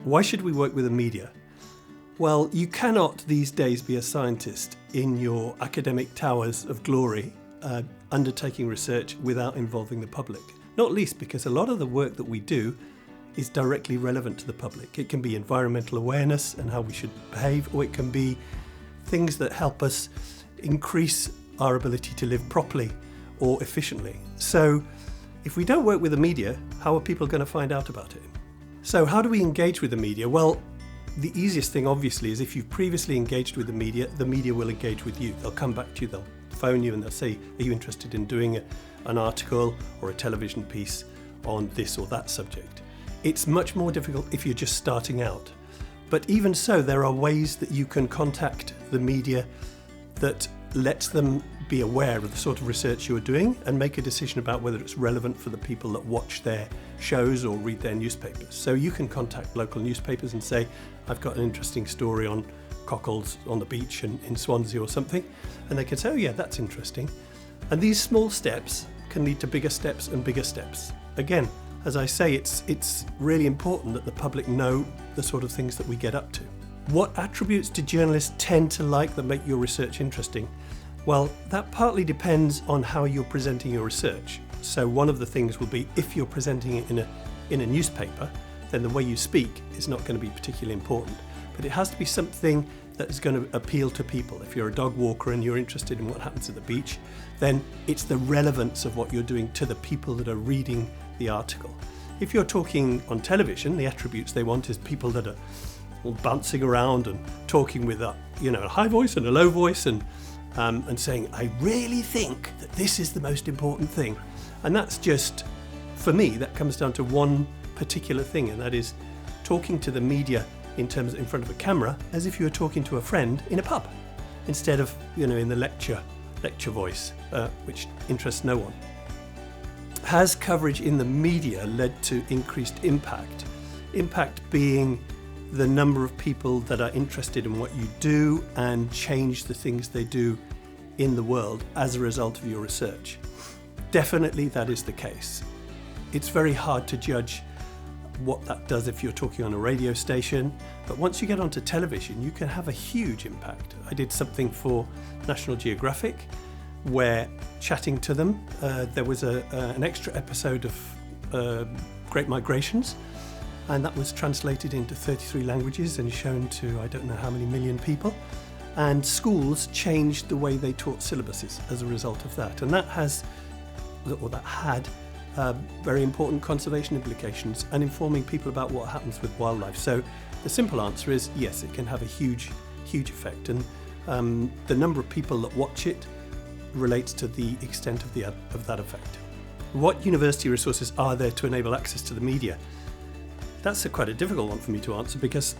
Why should we work with the media? Well, you cannot these days be a scientist in your academic towers of glory undertaking research without involving the public. Not least because a lot of the work that we do is directly relevant to the public. It can be environmental awareness and how we should behave, or it can be things that help us increase our ability to live properly or efficiently. So if we don't work with the media, how are people going to find out about it? So how do we engage with the media? Well, the easiest thing obviously is if you've previously engaged with the media will engage with you. They'll come back to you, they'll phone you and they'll say, are you interested in doing an article or a television piece on this or that subject? It's much more difficult if you're just starting out. But even so, there are ways that you can contact the media that lets them be aware of the sort of research you're doing and make a decision about whether it's relevant for the people that watch their shows or read their newspapers. So you can contact local newspapers and say, I've got an interesting story on cockles on the beach in Swansea or something, and they can say, oh yeah, that's interesting. And these small steps can lead to bigger steps and bigger steps. Again, as I say, it's really important that the public know the sort of things that we get up to. What attributes do journalists tend to like that make your research interesting? Well, that partly depends on how you're presenting your research. So one of the things will be if you're presenting it in a newspaper, then the way you speak is not going to be particularly important. But it has to be something that is going to appeal to people. If you're a dog walker and you're interested in what happens at the beach, then it's the relevance of what you're doing to the people that are reading the article. If you're talking on television, the attributes they want is people that are all bouncing around and talking with a high voice and a low voice and saying, I really think that this is the most important thing. And that's just, for me, that comes down to one particular thing, and that is talking to the media in front of a camera as if you were talking to a friend in a pub, instead of in the lecture voice, which interests no one. Has coverage in the media led to increased impact? Impact being the number of people that are interested in what you do and change the things they do in the world as a result of your research. Definitely that is the case. It's very hard to judge what that does if you're talking on a radio station, but once you get onto television, you can have a huge impact. I did something for National Geographic where, chatting to them, there was an extra episode of Great Migrations, and that was translated into 33 languages and shown to I don't know how many million people. And schools changed the way they taught syllabuses as a result of that. And that had very important conservation implications and informing people about what happens with wildlife. So the simple answer is yes, it can have a huge effect. And the number of people that watch it relates to the extent of that effect. What university resources are there to enable access to the media? That's quite a difficult one for me to answer because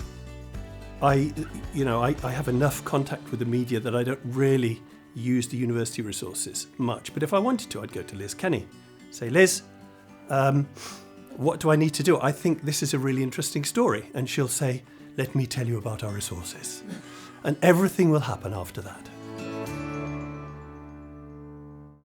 I have enough contact with the media that I don't really use the university resources much. But if I wanted to, I'd go to Liz Kenny. Say, Liz, what do I need to do? I think this is a really interesting story. And she'll say, let me tell you about our resources. And everything will happen after that.